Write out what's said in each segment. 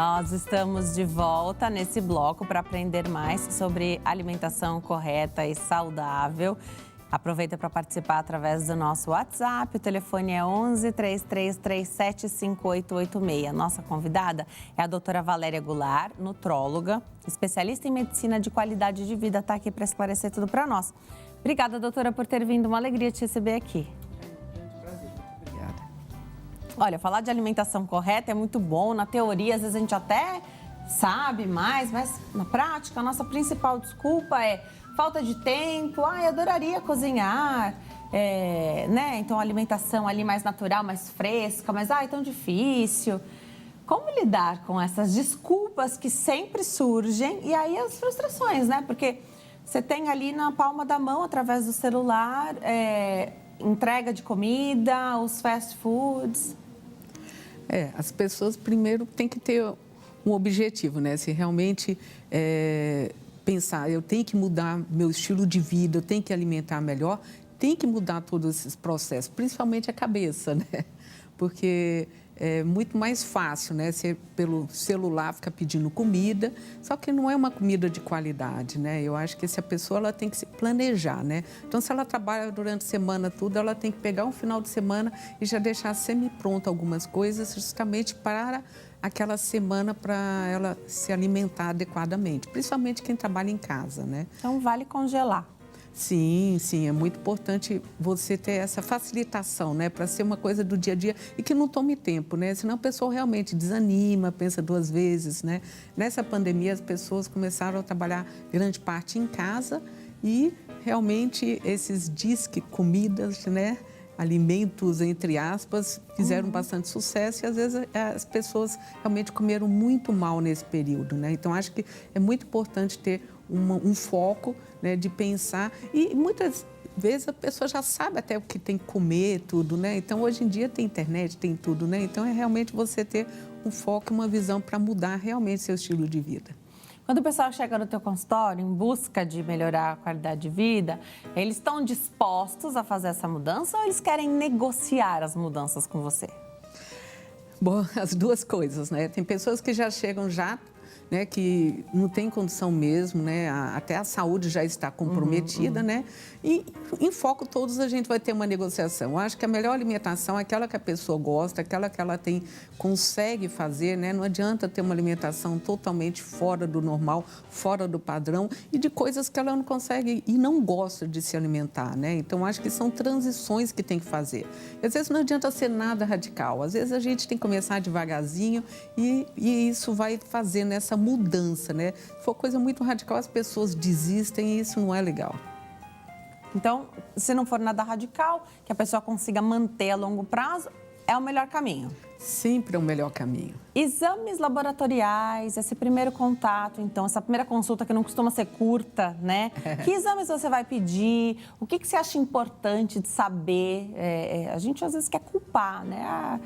Nós estamos de volta nesse bloco para aprender mais sobre alimentação correta e saudável. Aproveita para participar através do nosso WhatsApp. O telefone é 11 3337 5886. Nossa convidada é a doutora Valéria Goulart, nutróloga, especialista em medicina de qualidade de vida. Está aqui para esclarecer tudo para nós. Obrigada, doutora, por ter vindo. Uma alegria te receber aqui. Olha, falar de alimentação correta é muito bom. Na teoria, às vezes a gente até sabe mais, mas na prática, a nossa principal desculpa é falta de tempo. Eu adoraria cozinhar, né? Então, a alimentação ali mais natural, mais fresca, mas, é tão difícil. Como lidar com essas desculpas que sempre surgem e aí as frustrações, né? Porque você tem ali na palma da mão, através do celular, entrega de comida, os fast foods. As pessoas primeiro têm que ter um objetivo, né? Se realmente pensar, eu tenho que mudar meu estilo de vida, eu tenho que alimentar melhor, tem que mudar todos esses processos, principalmente a cabeça, né? Porque é muito mais fácil, né? Você, pelo celular, ficar pedindo comida, só que não é uma comida de qualidade, né? Eu acho que essa pessoa ela tem que se planejar, né? Então, se ela trabalha durante a semana tudo, ela tem que pegar um final de semana e já deixar semi-pronta algumas coisas, justamente para aquela semana, para ela se alimentar adequadamente, principalmente quem trabalha em casa, né? Então, vale congelar. Sim, é muito importante você ter essa facilitação, né, para ser uma coisa do dia a dia e que não tome tempo, né, senão a pessoa realmente desanima, pensa duas vezes, né. Nessa pandemia as pessoas começaram a trabalhar grande parte em casa e realmente esses disque comidas, né, alimentos, entre aspas, fizeram bastante sucesso e às vezes as pessoas realmente comeram muito mal nesse período, né, então acho que é muito importante ter um foco, né, de pensar e muitas vezes a pessoa já sabe até o que tem que comer, tudo, né? Então, hoje em dia tem internet, tem tudo, né? Então, é realmente você ter um foco, uma visão para mudar realmente seu estilo de vida. Quando o pessoal chega no teu consultório em busca de melhorar a qualidade de vida, eles estão dispostos a fazer essa mudança ou eles querem negociar as mudanças com você? Bom, as duas coisas, né? Tem pessoas que já chegam né, que não tem condição mesmo, né, até a saúde já está comprometida, né, e em foco todos a gente vai ter uma negociação. Eu acho que a melhor alimentação é aquela que a pessoa gosta, aquela que ela consegue fazer, né, não adianta ter uma alimentação totalmente fora do normal, fora do padrão e de coisas que ela não consegue e não gosta de se alimentar, né, então acho que são transições que tem que fazer. Às vezes não adianta ser nada radical, às vezes a gente tem que começar devagarzinho e isso vai fazer nessa mudança, né? Se for coisa muito radical, as pessoas desistem e isso não é legal. Então, se não for nada radical, que a pessoa consiga manter a longo prazo, é o melhor caminho. Sempre é o melhor caminho. Exames laboratoriais, esse primeiro contato, então, essa primeira consulta que não costuma ser curta, né? Que exames você vai pedir? O que você acha importante de saber? A gente às vezes quer culpar, né?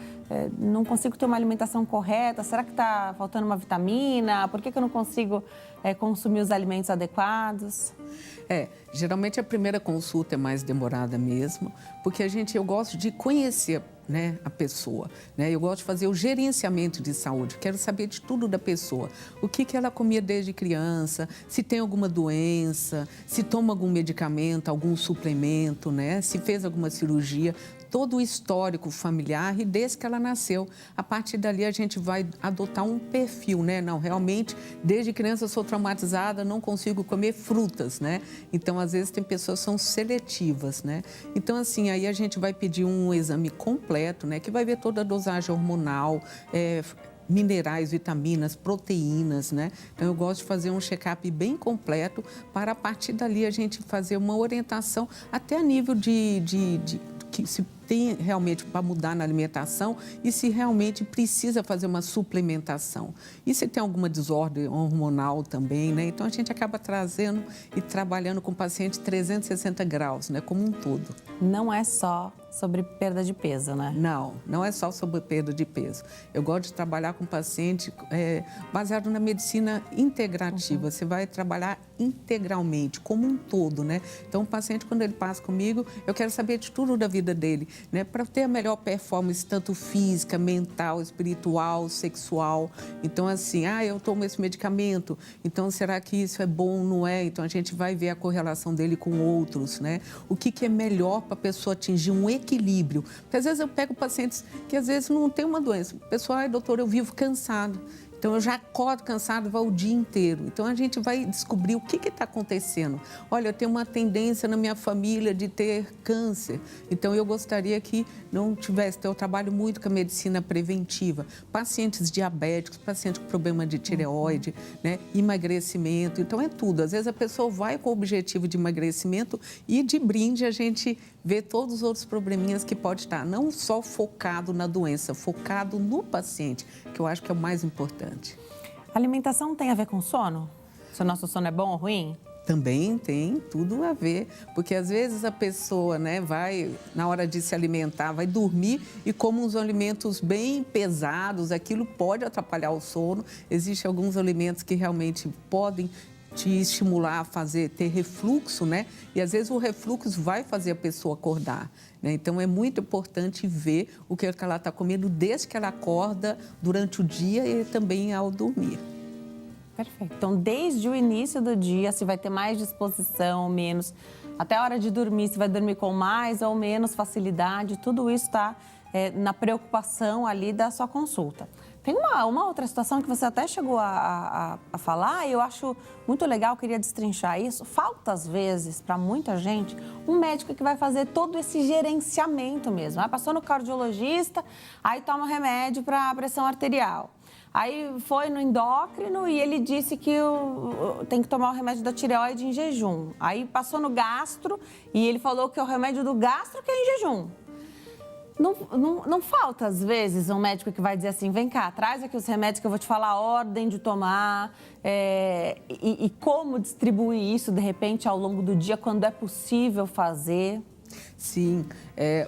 Não consigo ter uma alimentação correta, será que está faltando uma vitamina? Por que eu não consigo consumir os alimentos adequados? Geralmente a primeira consulta é mais demorada mesmo, porque eu gosto de conhecer, né, a pessoa, né? Eu gosto de fazer o gerenciamento de saúde, quero saber de tudo da pessoa, o que ela comia desde criança, se tem alguma doença, se toma algum medicamento, algum suplemento, né? Se fez alguma cirurgia, todo o histórico familiar e desde que ela nasceu. A partir dali a gente vai adotar um perfil, né? Não, realmente, desde criança eu sou traumatizada, não consigo comer frutas, né? Então, às vezes, tem pessoas que são seletivas, né? Então, assim, aí a gente vai pedir um exame completo, né? Que vai ver toda a dosagem hormonal, minerais, vitaminas, proteínas, né? Então, eu gosto de fazer um check-up bem completo para, a partir dali, a gente fazer uma orientação até a nível que se tem realmente para mudar na alimentação e se realmente precisa fazer uma suplementação. E se tem alguma desordem hormonal também, né? Então, a gente acaba trazendo e trabalhando com o paciente 360 graus, né? Como um todo. Não é só sobre perda de peso, né? Não, não é só sobre perda de peso. Eu gosto de trabalhar com paciente baseado na medicina integrativa. Você vai trabalhar integralmente, como um todo, né? Então, o paciente, quando ele passa comigo, eu quero saber de tudo da vida dele, né? Para ter a melhor performance, tanto física, mental, espiritual, sexual. Então, assim, eu tomo esse medicamento, então será que isso é bom, não é? Então, a gente vai ver a correlação dele com outros, né? O que é melhor para a pessoa atingir um equilíbrio. Porque, às vezes, eu pego pacientes que, às vezes, não têm uma doença. Pessoal, doutor, eu vivo cansado. Então, eu já acordo cansado, vai o dia inteiro. Então, a gente vai descobrir o que está acontecendo. Olha, eu tenho uma tendência na minha família de ter câncer. Então, eu gostaria que não tivesse. Então, eu trabalho muito com a medicina preventiva. Pacientes diabéticos, pacientes com problema de tireoide, né? Emagrecimento. Então, é tudo. Às vezes, a pessoa vai com o objetivo de emagrecimento e, de brinde, a gente vê todos os outros probleminhas que pode estar. Não só focado na doença, focado no paciente, que eu acho que é o mais importante. A alimentação tem a ver com sono? Se o nosso sono é bom ou ruim? Também tem tudo a ver, porque às vezes a pessoa, né, vai, na hora de se alimentar, vai dormir e come uns alimentos bem pesados, aquilo pode atrapalhar o sono. Existem alguns alimentos que realmente podem te estimular a ter refluxo, né? E às vezes o refluxo vai fazer a pessoa acordar, né? Então é muito importante ver o que ela está comendo desde que ela acorda, durante o dia e também ao dormir. Perfeito. Então, desde o início do dia, se vai ter mais disposição ou menos, até a hora de dormir, se vai dormir com mais ou menos facilidade, tudo isso está na preocupação ali da sua consulta. Tem uma outra situação que você até chegou a falar e eu acho muito legal, queria destrinchar isso. Falta, às vezes, para muita gente, um médico que vai fazer todo esse gerenciamento mesmo. Passou no cardiologista, aí toma remédio para a pressão arterial. Aí foi no endócrino e ele disse que tem que tomar o remédio da tireoide em jejum. Aí passou no gastro e ele falou que é o remédio do gastro que é em jejum. Não falta, às vezes, um médico que vai dizer assim, vem cá, traz aqui os remédios que eu vou te falar a ordem de tomar e como distribuir isso, de repente, ao longo do dia, quando é possível fazer. Sim,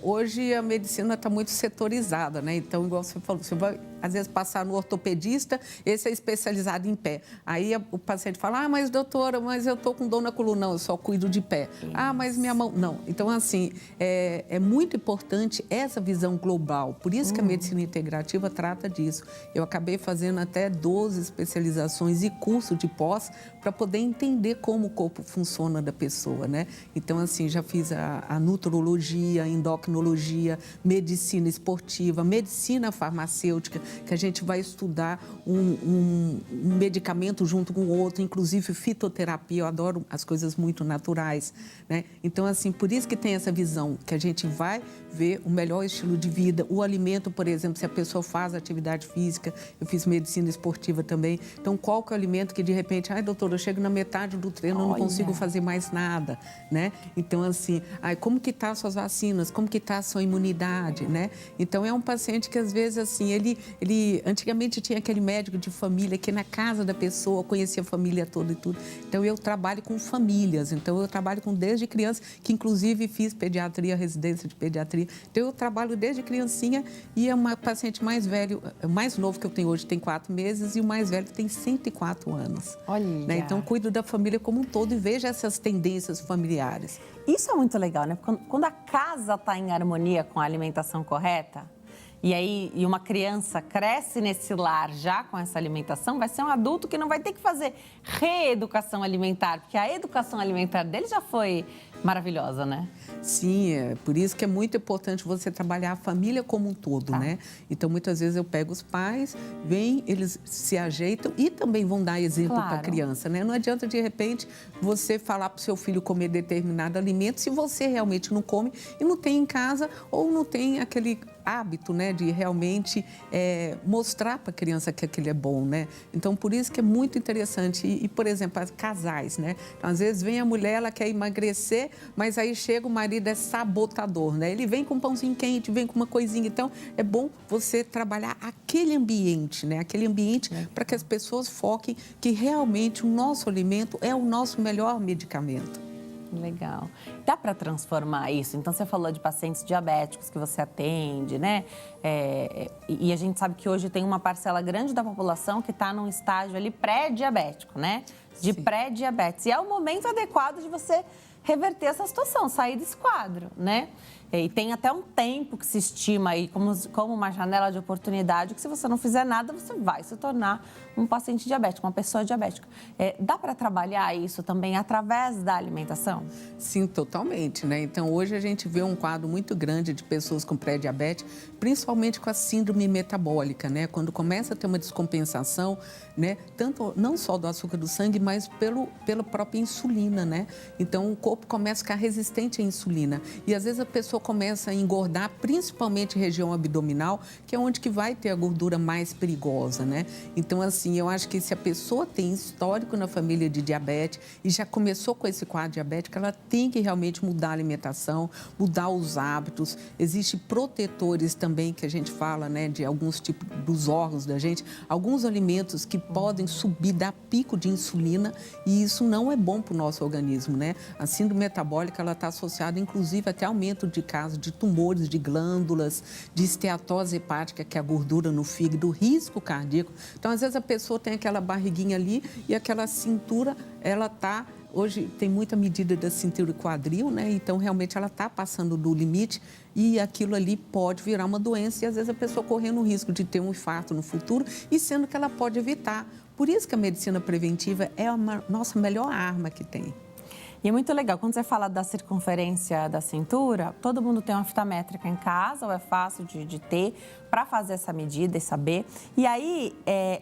hoje a medicina está muito setorizada, né? Então, igual você falou, você vai, às vezes, passar no ortopedista, esse é especializado em pé. Aí o paciente fala, mas doutora, mas eu estou com dor na coluna. Não, eu só cuido de pé. Isso. Mas minha mão... Não. Então, assim, é muito importante essa visão global. Por isso que a medicina integrativa trata disso. Eu acabei fazendo até 12 especializações e curso de pós para poder entender como o corpo funciona da pessoa, né? Então, assim, já fiz a nutrologia, a endocrinologia, medicina esportiva, medicina farmacêutica, que a gente vai estudar um medicamento junto com o outro, inclusive fitoterapia, eu adoro as coisas muito naturais, né? Então, assim, por isso que tem essa visão, que a gente vai ver o melhor estilo de vida, o alimento, por exemplo, se a pessoa faz atividade física, eu fiz medicina esportiva também, então qual que é o alimento que de repente, doutora, eu chego na metade do treino, eu não consigo fazer mais nada, né? Então, assim, como que tá as suas vacinas, como que tá a sua imunidade, né? Então, é um paciente que, às vezes, assim, ele antigamente tinha aquele médico de família que na casa da pessoa conhecia a família toda e tudo. Então, eu trabalho com famílias, então eu trabalho desde criança, que inclusive fiz pediatria, residência de pediatria. Então, eu trabalho desde criancinha e é uma paciente mais velho, o mais novo que eu tenho hoje tem 4 meses e o mais velho tem 104 anos. Olha! Né? Então, cuido da família como um todo e vejo essas tendências familiares. Isso é muito legal, né? Quando a casa está em harmonia com a alimentação correta, e uma criança cresce nesse lar já com essa alimentação, vai ser um adulto que não vai ter que fazer reeducação alimentar, porque a educação alimentar dele já foi maravilhosa, né? Sim, por isso que é muito importante você trabalhar a família como um todo, né? Então, muitas vezes eu pego os pais, eles se ajeitam e também vão dar exemplo para a criança, né? Não adianta, de repente, você falar para o seu filho comer determinado alimento se você realmente não come e não tem em casa ou não tem aquele hábito, né, de realmente mostrar para a criança que aquilo é bom, né? Então, por isso que é muito interessante. E, por exemplo, as casais, né? Então, às vezes vem a mulher, ela quer emagrecer, mas aí chega o marido, é sabotador, né? Ele vem com um pãozinho quente, vem com uma coisinha. Então, é bom você trabalhar aquele ambiente, né? Aquele ambiente para que as pessoas foquem que realmente o nosso alimento é o nosso melhor medicamento. Legal. Dá para transformar isso? Então, você falou de pacientes diabéticos que você atende, né? E a gente sabe que hoje tem uma parcela grande da população que está num estágio ali pré-diabético, né? De pré-diabetes. E é o momento adequado de você reverter essa situação, sair desse quadro, né? E tem até um tempo que se estima aí como uma janela de oportunidade que se você não fizer nada, você vai se tornar um paciente diabético, uma pessoa diabética. Dá para trabalhar isso também através da alimentação? Sim, totalmente, né? Então, hoje a gente vê um quadro muito grande de pessoas com pré-diabetes, principalmente com a síndrome metabólica, né? Quando começa a ter uma descompensação, né? Tanto, não só do açúcar do sangue, mas pela própria insulina, né? Então, o corpo começa a ficar resistente à insulina. E, às vezes, a pessoa começa a engordar, principalmente região abdominal, que é onde que vai ter a gordura mais perigosa, né? Então, assim, eu acho que se a pessoa tem histórico na família de diabetes e já começou com esse quadro diabético, ela tem que realmente mudar a alimentação, mudar os hábitos. Existem protetores também que a gente fala, né, de alguns tipos dos órgãos da gente, alguns alimentos que podem subir, dar pico de insulina e isso não é bom para o nosso organismo, né? A síndrome metabólica, ela está associada, inclusive, até aumento de casos de tumores de glândulas, de esteatose hepática, que é a gordura no fígado, risco cardíaco. Então, às vezes, a pessoa tem aquela barriguinha ali e aquela cintura, ela está... Hoje tem muita medida da cintura e quadril, né? Então, realmente, ela está passando do limite e aquilo ali pode virar uma doença e, às vezes, a pessoa correndo o risco de ter um infarto no futuro e sendo que ela pode evitar. Por isso que a medicina preventiva é a nossa melhor arma que tem. E é muito legal, quando você fala da circunferência da cintura, todo mundo tem uma fita métrica em casa, ou é fácil de ter, para fazer essa medida e saber. E aí,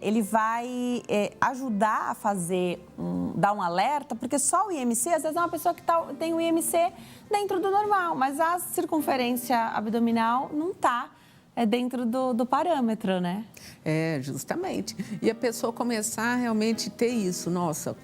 ele vai ajudar a fazer, dar um alerta, porque só o IMC, às vezes é uma pessoa que tem o IMC dentro do normal, mas a circunferência abdominal não está dentro do parâmetro, né? Justamente. E a pessoa começar a realmente ter isso. Nossa,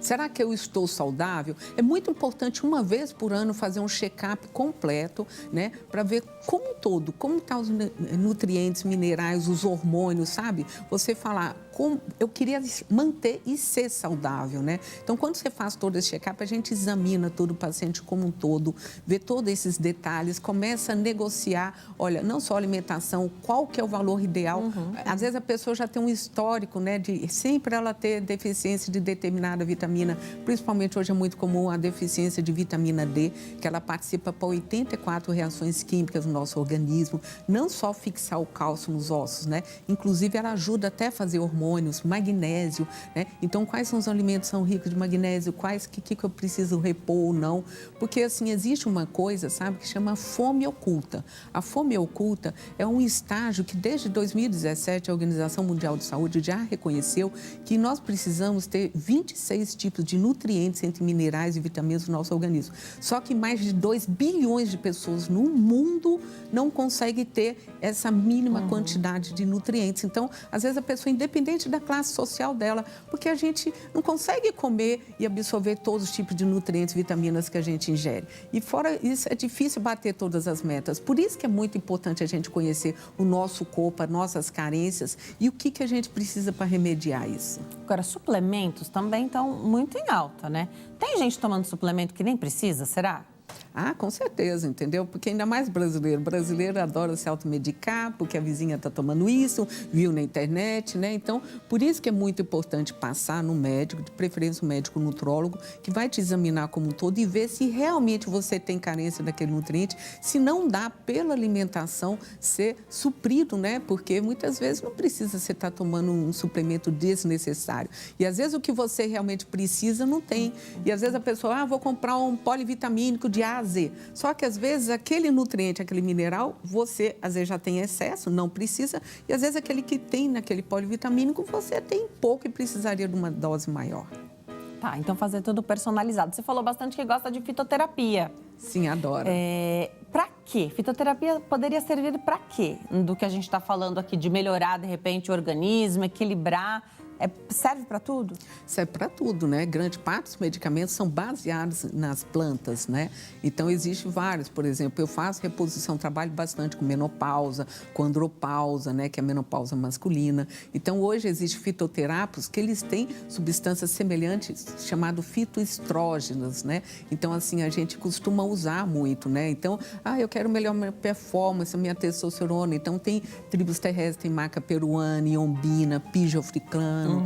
será que eu estou saudável? É muito importante, uma vez por ano, fazer um check-up completo, né? Para ver como todo, como estão os nutrientes, minerais, os hormônios, sabe? Você falar, como eu queria manter e ser saudável, né? Então, quando você faz todo esse check-up, a gente examina todo o paciente como um todo, vê todos esses detalhes, começa a negociar, olha, não só alimentação, qual que é o valor ideal. Às vezes a pessoa já tem um histórico, né, de sempre ela ter deficiência de determinada vitamina, principalmente hoje é muito comum a deficiência de vitamina D, que ela participa para 84 reações químicas no nosso organismo, não só fixar o cálcio nos ossos, né, inclusive ela ajuda até a fazer hormônios, magnésio, né, então quais são os alimentos que são ricos de magnésio, quais que eu preciso repor ou não, porque assim, existe uma coisa, sabe, que chama fome oculta. A fome oculta é um estágio que desde 2017 a Organização Mundial de Saúde já reconheceu que nós precisamos ter 26 tipos de nutrientes entre minerais e vitaminas no nosso organismo. Só que mais de 2 bilhões de pessoas no mundo não conseguem ter essa mínima quantidade de nutrientes. Então, às vezes a pessoa, independente da classe social dela, porque a gente não consegue comer e absorver todos os tipos de nutrientes e vitaminas que a gente ingere. E fora isso, é difícil bater todas as metas. Por isso que é muito importante a gente conhecer o nosso corpo, as nossas carências e o que a gente precisa para remediar isso. Agora, suplementos também estão muito em alta, né? Tem gente tomando suplemento que nem precisa, será? Ah, com certeza, entendeu? Porque ainda mais brasileiro. Brasileiro adora se automedicar, porque a vizinha está tomando isso, viu na internet, né? Então, por isso que é muito importante passar no médico, de preferência um médico nutrólogo, que vai te examinar como um todo e ver se realmente você tem carência daquele nutriente, se não dá pela alimentação ser suprido, né? Porque muitas vezes não precisa você estar tomando um suplemento desnecessário. E às vezes o que você realmente precisa não tem. E às vezes a pessoa, vou comprar um polivitamínico de A a Z. Só que às vezes aquele nutriente, aquele mineral, você às vezes já tem excesso, não precisa, e às vezes aquele que tem naquele polivitamínico, você tem pouco e precisaria de uma dose maior. Tá, então fazer tudo personalizado. Você falou bastante que gosta de fitoterapia. Sim, adoro. Para quê? Fitoterapia poderia servir para quê? Do que a gente está falando aqui, de melhorar, de repente, o organismo, equilibrar. Serve para tudo? Serve para tudo, né? Grande parte dos medicamentos são baseados nas plantas, né? Então, existem vários. Por exemplo, eu faço reposição, trabalho bastante com menopausa, com andropausa, né? Que é a menopausa masculina. Então, hoje existem fitoterápicos que eles têm substâncias semelhantes, chamado fitoestrógenos, né? Então, assim, a gente costuma usar muito, né? Então, eu quero melhorar minha performance, minha testosterona. Então, tem tribos terrestres, tem maca peruana, iombina, pijo africano.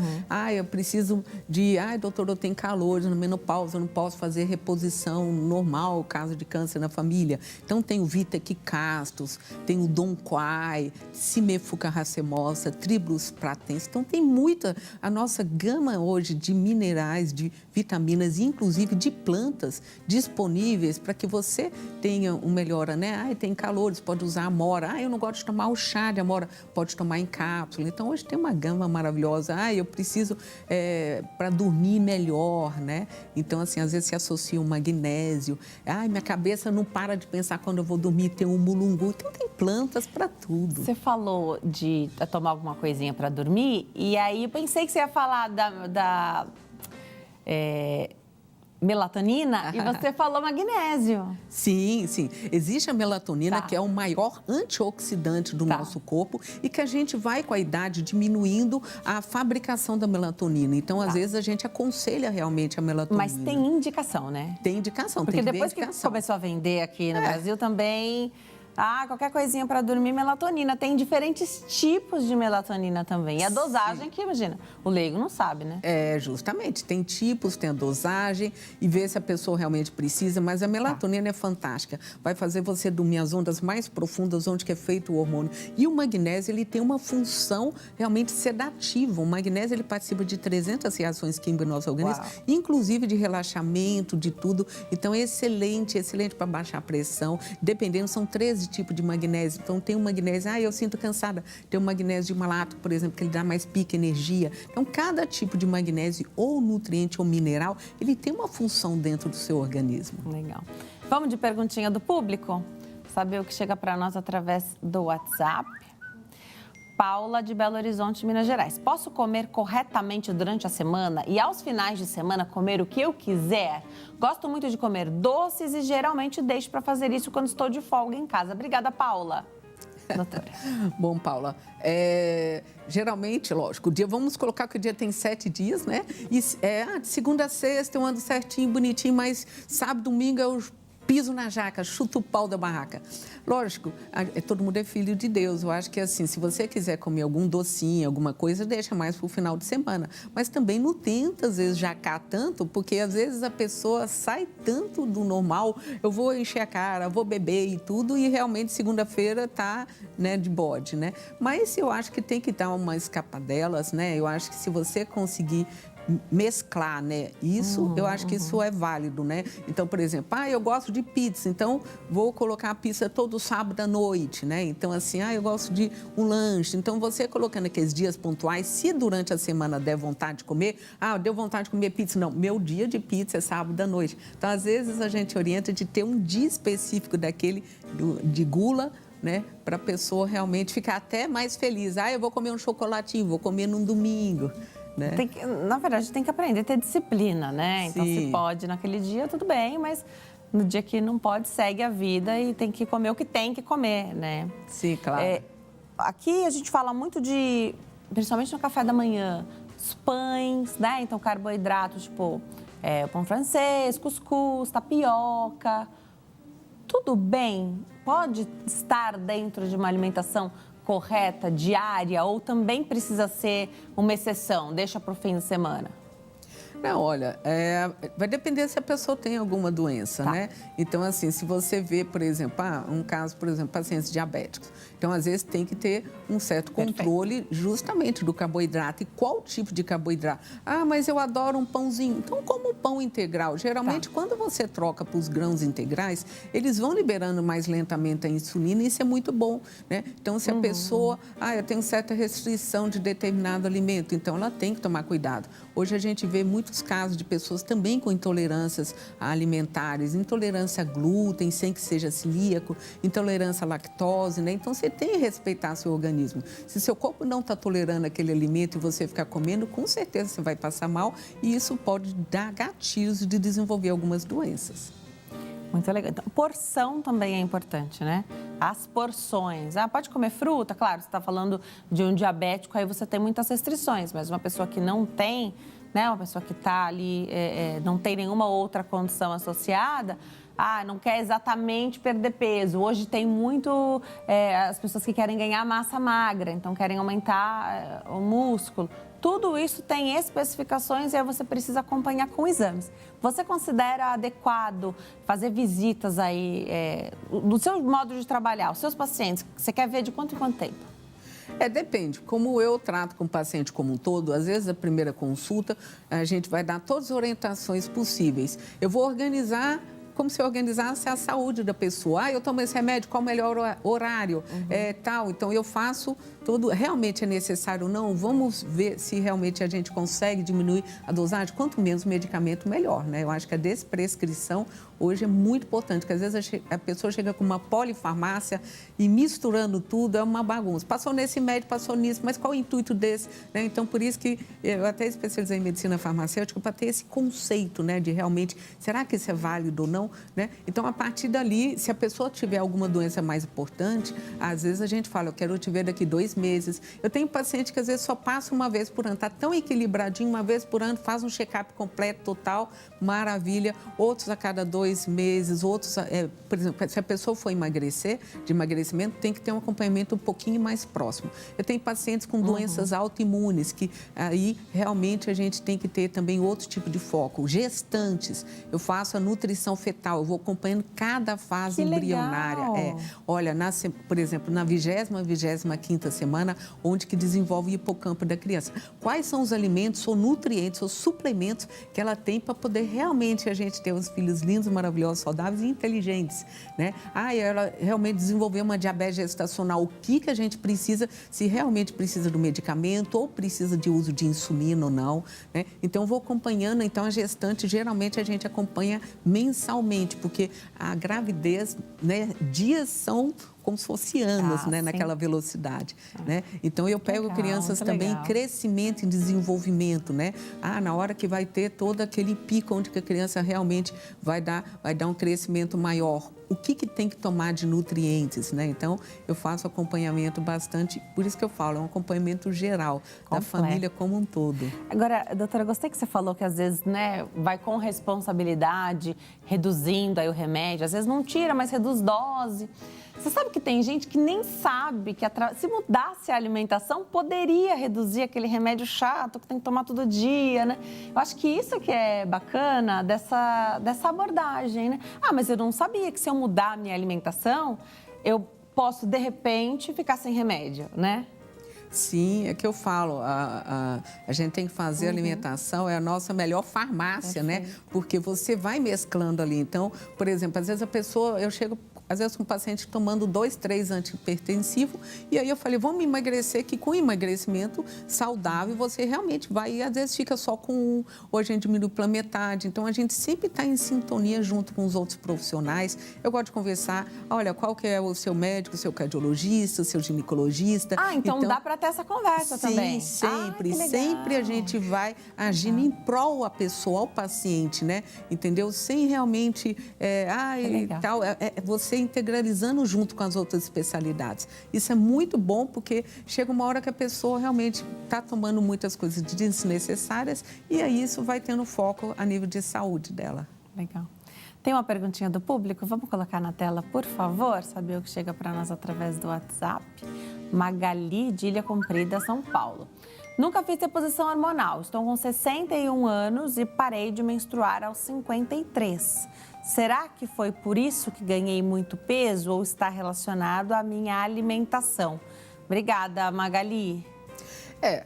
Eu preciso de... doutor, eu tenho calor na menopausa, eu não posso fazer reposição normal, caso de câncer na família. Então, tem o Viteq castus, tem o Dong Quai, Simefuca racemosa, Tribulus pratense. Então, tem muita... A nossa gama hoje de minerais, de vitaminas, inclusive de plantas disponíveis para que você tenha um melhora, né? Tem calores, pode usar amora. Eu não gosto de tomar o chá de amora, pode tomar em cápsula. Então, hoje tem uma gama maravilhosa. Eu preciso para dormir melhor, né? Então, assim, às vezes se associa o magnésio. Minha cabeça não para de pensar quando eu vou dormir, tem um mulungu. Então, tem plantas para tudo. Você falou de tomar alguma coisinha para dormir, e aí eu pensei que você ia falar da melatonina e você falou magnésio. Sim. Existe a melatonina, que é o maior antioxidante do nosso corpo e que a gente vai, com a idade, diminuindo a fabricação da melatonina. Então, às vezes, a gente aconselha realmente a melatonina. Mas tem indicação, né? Tem indicação, porque tem que ver depois que começou a vender aqui no Brasil também... qualquer coisinha para dormir, melatonina. Tem diferentes tipos de melatonina também. E a dosagem que, imagina, o leigo não sabe, né? Justamente. Tem tipos, tem a dosagem e ver se a pessoa realmente precisa. Mas a melatonina é fantástica. Vai fazer você dormir as ondas mais profundas, onde que é feito o hormônio. E o magnésio, ele tem uma função realmente sedativa. O magnésio, ele participa de 300 reações químicas no nosso organismo, inclusive de relaxamento, de tudo. Então, é excelente para baixar a pressão. Dependendo, são 13 tipos de magnésio. Então, tem um magnésio, eu sinto cansada. Tem um magnésio de malato, por exemplo, que ele dá mais pique, energia. Então, cada tipo de magnésio, ou nutriente ou mineral, ele tem uma função dentro do seu organismo. Legal. Vamos de perguntinha do público? Saber o que chega para nós através do WhatsApp. Paula, de Belo Horizonte, Minas Gerais. Posso comer corretamente durante a semana e aos finais de semana comer o que eu quiser? Gosto muito de comer doces e geralmente deixo para fazer isso quando estou de folga em casa. Obrigada, Paula. Doutora. Bom, Paula, geralmente, lógico, vamos colocar que o dia tem 7 dias, né? E de segunda a sexta eu ando certinho, bonitinho, mas sábado, domingo eu piso na jaca, chuto o pau da barraca. Lógico, todo mundo é filho de Deus. Eu acho que, assim, se você quiser comer algum docinho, alguma coisa, deixa mais para o final de semana. Mas também não tenta, às vezes, jacar tanto, porque, às vezes, a pessoa sai tanto do normal. Eu vou encher a cara, vou beber e tudo, e realmente, segunda-feira, tá, né, de bode, né? Mas eu acho que tem que dar uma escapadelas, né? Eu acho que se você conseguir mesclar, né? Isso, eu acho que isso é válido, né? Então, por exemplo, eu gosto de pizza, então vou colocar a pizza todo sábado à noite, né? Então, assim, eu gosto de um lanche. Então, você colocando aqueles dias pontuais, se durante a semana der vontade de comer, deu vontade de comer pizza. Não, meu dia de pizza é sábado à noite. Então, às vezes, a gente orienta de ter um dia específico daquele de gula, né? Para a pessoa realmente ficar até mais feliz. Eu vou comer um chocolatinho, vou comer num domingo. Né? Na verdade, tem que aprender a ter disciplina, né? Então, se pode naquele dia, tudo bem, mas no dia que não pode, segue a vida e tem que comer o que tem que comer, né? Sim, claro. Aqui a gente fala muito de, principalmente no café da manhã, os pães, né? Então, carboidratos, tipo pão francês, cuscuz, tapioca. Tudo bem? Pode estar dentro de uma alimentação correta, diária, ou também precisa ser uma exceção? Deixa para o fim de semana. Não, olha, vai depender se a pessoa tem alguma doença, né? Então, assim, se você vê, por exemplo, um caso, por exemplo, pacientes diabéticos. Então, às vezes, tem que ter um certo controle justamente do carboidrato. E qual tipo de carboidrato? Mas eu adoro um pãozinho. Então, como um pão integral. Geralmente, quando você troca para os grãos integrais, eles vão liberando mais lentamente a insulina e isso é muito bom, né? Então, se a pessoa, eu tenho certa restrição de determinado alimento, então ela tem que tomar cuidado. Hoje a gente vê muitos casos de pessoas também com intolerâncias alimentares, intolerância a glúten, sem que seja celíaco, intolerância à lactose, né? Então, você tem que respeitar seu organismo. Se seu corpo não está tolerando aquele alimento e você ficar comendo, com certeza você vai passar mal e isso pode dar gatilhos de desenvolver algumas doenças. Muito legal. Então, porção também é importante, né? As porções. Ah, pode comer fruta? Claro, você está falando de um diabético, aí você tem muitas restrições, mas uma pessoa que não tem, né? Uma pessoa que está ali, não tem nenhuma outra condição associada, não quer exatamente perder peso. Hoje tem muito as pessoas que querem ganhar massa magra, então querem aumentar o músculo. Tudo isso tem especificações e aí você precisa acompanhar com exames. Você considera adequado fazer visitas aí, do seu modo de trabalhar, os seus pacientes, você quer ver de quanto em quanto tempo? Depende. Como eu trato com o paciente como um todo, às vezes a primeira consulta a gente vai dar todas as orientações possíveis. Eu vou organizar como se organizasse a saúde da pessoa. Eu tomo esse remédio, qual o melhor horário, tal. Então, eu faço tudo. Realmente é necessário ou não? Vamos ver se realmente a gente consegue diminuir a dosagem. Quanto menos medicamento, melhor, né? Eu acho que a desprescrição hoje é muito importante, porque às vezes a pessoa chega com uma polifarmácia e misturando tudo, é uma bagunça. Passou nesse médico, passou nisso, mas qual o intuito desse? Né? Então, por isso que eu até especializei em medicina farmacêutica para ter esse conceito, né, de realmente, será que isso é válido ou não? Né? Então, a partir dali, se a pessoa tiver alguma doença mais importante, às vezes a gente fala, eu quero te ver daqui 2 meses. Eu tenho paciente que às vezes só passa uma vez por ano, está tão equilibradinho, uma vez por ano, faz um check-up completo, total, maravilha. Outros a cada 2 meses, outros, por exemplo, se a pessoa for emagrecer, de emagrecimento, tem que ter um acompanhamento um pouquinho mais próximo. Eu tenho pacientes com doenças autoimunes, que aí realmente a gente tem que ter também outro tipo de foco. Gestantes, eu faço a nutrição fetal, eu vou acompanhando cada fase embrionária. Olha, por exemplo, na 25ª semana, onde que desenvolve o hipocampo da criança. Quais são os alimentos ou nutrientes ou suplementos que ela tem para poder realmente a gente ter os filhos lindos, maravilhosos, saudáveis e inteligentes, né? Ela realmente desenvolveu uma diabetes gestacional. O que a gente precisa, se realmente precisa do medicamento ou precisa de uso de insulina ou não, né? Então, eu vou acompanhando. Então, a gestante, geralmente, a gente acompanha mensalmente, porque a gravidez, né, dias são como se fosse anos, né, naquela velocidade, né? Então, eu pego crianças também em crescimento, em desenvolvimento, né? Na hora que vai ter todo aquele pico onde que a criança realmente vai dar um crescimento maior. O que tem que tomar de nutrientes, né? Então, eu faço acompanhamento bastante, por isso que eu falo, é um acompanhamento geral, da família como um todo. Agora, doutora, gostei que você falou que às vezes, né, vai com responsabilidade, reduzindo aí o remédio, às vezes não tira, mas reduz dose. Você sabe que tem gente que nem sabe que se mudasse a alimentação, poderia reduzir aquele remédio chato que tem que tomar todo dia, né? Eu acho que isso que é bacana dessa abordagem, né? Mas eu não sabia que se eu mudar a minha alimentação, eu posso, de repente, ficar sem remédio, né? Sim, é que eu falo, a gente tem que fazer a alimentação, é a nossa melhor farmácia, né? Porque você vai mesclando ali. Então, por exemplo, às vezes eu chego às vezes com um paciente tomando 2, 3 antihipertensivos, e aí eu falei, vamos emagrecer, que com emagrecimento saudável você realmente vai, e às vezes fica só com um, ou a gente diminui pela metade. Então, a gente sempre está em sintonia junto com os outros profissionais. Eu gosto de conversar, olha, qual que é o seu médico, o seu cardiologista, o seu ginecologista. Então dá para ter essa conversa também. Sim, sempre a gente vai agindo em prol a pessoa, ao paciente, né? Entendeu? Sem realmente, você integralizando junto com as outras especialidades. Isso é muito bom, porque chega uma hora que a pessoa realmente está tomando muitas coisas desnecessárias e aí isso vai tendo foco a nível de saúde dela. Legal. Tem uma perguntinha do público? Vamos colocar na tela, por favor? Saber o que chega para nós através do WhatsApp. Magali de Ilha Comprida, São Paulo. Nunca fiz reposição hormonal. Estou com 61 anos e parei de menstruar aos 53. Será que foi por isso que ganhei muito peso ou está relacionado à minha alimentação? Obrigada, Magali.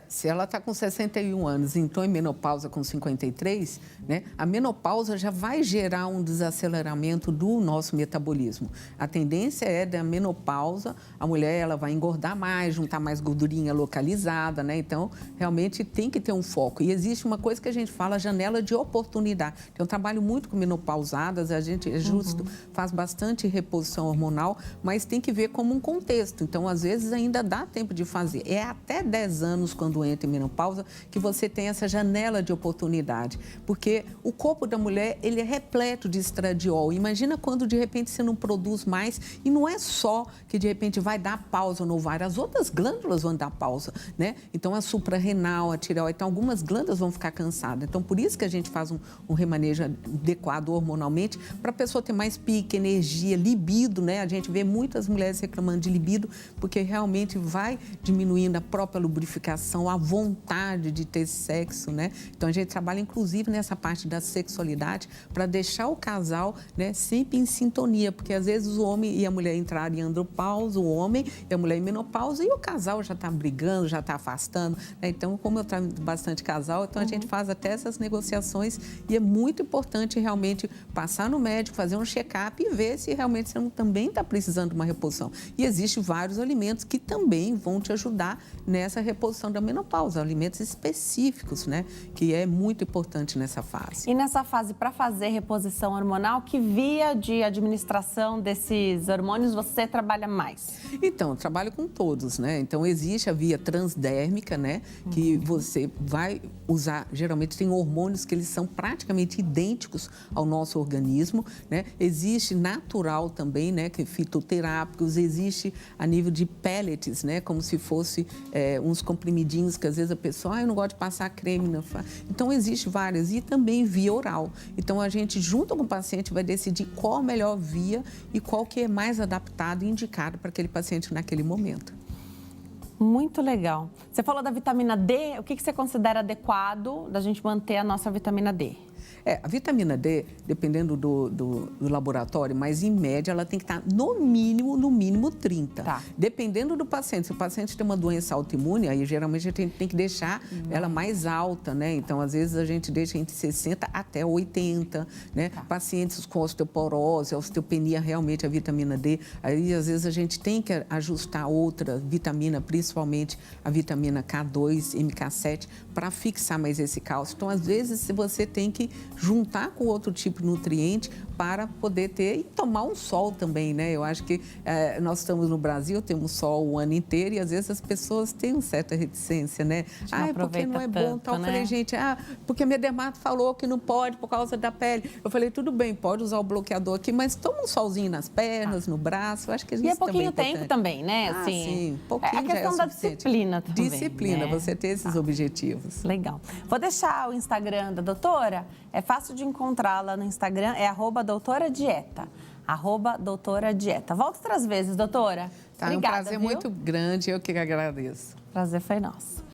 Se ela está com 61 anos e entrou em menopausa com 53, né, a menopausa já vai gerar um desaceleramento do nosso metabolismo. A tendência é da menopausa, a mulher ela vai engordar mais, juntar mais gordurinha localizada, né? Então, realmente tem que ter um foco. E existe uma coisa que a gente fala, janela de oportunidade. Eu trabalho muito com menopausadas, a gente é justo, faz bastante reposição hormonal, mas tem que ver como um contexto. Então, às vezes, ainda dá tempo de fazer. É até 10 anos quando entra em menopausa que você tem essa janela de oportunidade. Porque o corpo da mulher, ele é repleto de estradiol. Imagina quando, de repente, você não produz mais. E não é só que, de repente, vai dar pausa no ovário. As outras glândulas vão dar pausa, né? Então, a suprarrenal, a tireoide, então, algumas glândulas vão ficar cansadas. Então, por isso que a gente faz um remanejo adequado hormonalmente para a pessoa ter mais pique, energia, libido, né? A gente vê muitas mulheres reclamando de libido porque realmente vai diminuindo a própria lubrificação, a vontade de ter sexo, né? Então, a gente trabalha, inclusive, nessa parte da sexualidade para deixar o casal, né, sempre em sintonia, porque às vezes o homem e a mulher entrarem em andropausa, o homem e a mulher em menopausa, e o casal já está brigando, já está afastando, né? Então, como eu trabalho bastante casal, então a gente faz até essas negociações e é muito importante realmente passar no médico, fazer um check-up e ver se realmente você também está precisando de uma reposição. E existem vários alimentos que também vão te ajudar nessa reposição da menopausa, alimentos específicos, né? Que é muito importante nessa fase. E nessa fase, para fazer reposição hormonal, que via de administração desses hormônios você trabalha mais? Então, eu trabalho com todos, né? Então, existe a via transdérmica, né? Que você vai usar, geralmente tem hormônios que eles são praticamente idênticos ao nosso organismo, né? Existe natural também, né? Que fitoterápicos, existe a nível de pellets, né? Como se fosse uns comprimidinhos que às vezes a pessoa, eu não gosto de passar creme. Não. Então, existe várias. E também via oral. Então, a gente, junto com o paciente, vai decidir qual a melhor via e qual que é mais adaptado e indicado para aquele paciente naquele momento. Muito legal. Você falou da vitamina D. O que você considera adequado da gente manter a nossa vitamina D? A vitamina D, dependendo do laboratório, mas em média ela tem que estar no mínimo 30. Tá. Dependendo do paciente. Se o paciente tem uma doença autoimune, aí geralmente a gente tem que deixar ela mais alta, né? Então, às vezes a gente deixa entre 60 até 80, né? Tá. Pacientes com osteoporose, osteopenia, realmente a vitamina D, aí às vezes a gente tem que ajustar outra vitamina, principalmente a vitamina K2, MK7, para fixar mais esse cálcio. Então, às vezes, você tem que juntar com outro tipo de nutriente para poder ter e tomar um sol também, né? Eu acho que nós estamos no Brasil, temos sol o ano inteiro e às vezes as pessoas têm uma certa reticência, né? Porque não é bom, tal. Né? Eu falei, gente, porque minha dermato falou que não pode por causa da pele. Eu falei, tudo bem, pode usar o bloqueador aqui, mas toma um solzinho nas pernas, no braço, eu acho que a gente E é pouquinho tempo também, né? Sim, pouquinho a questão da disciplina também. Disciplina, né? Você ter esses objetivos. Legal. Vou deixar o Instagram da doutora, é fácil de encontrá-la no Instagram, é @doutoradieta. @doutoradieta. Volta outras vezes, doutora. Tá, Obrigada, é um prazer viu? muito grande, eu que agradeço. Prazer foi nosso.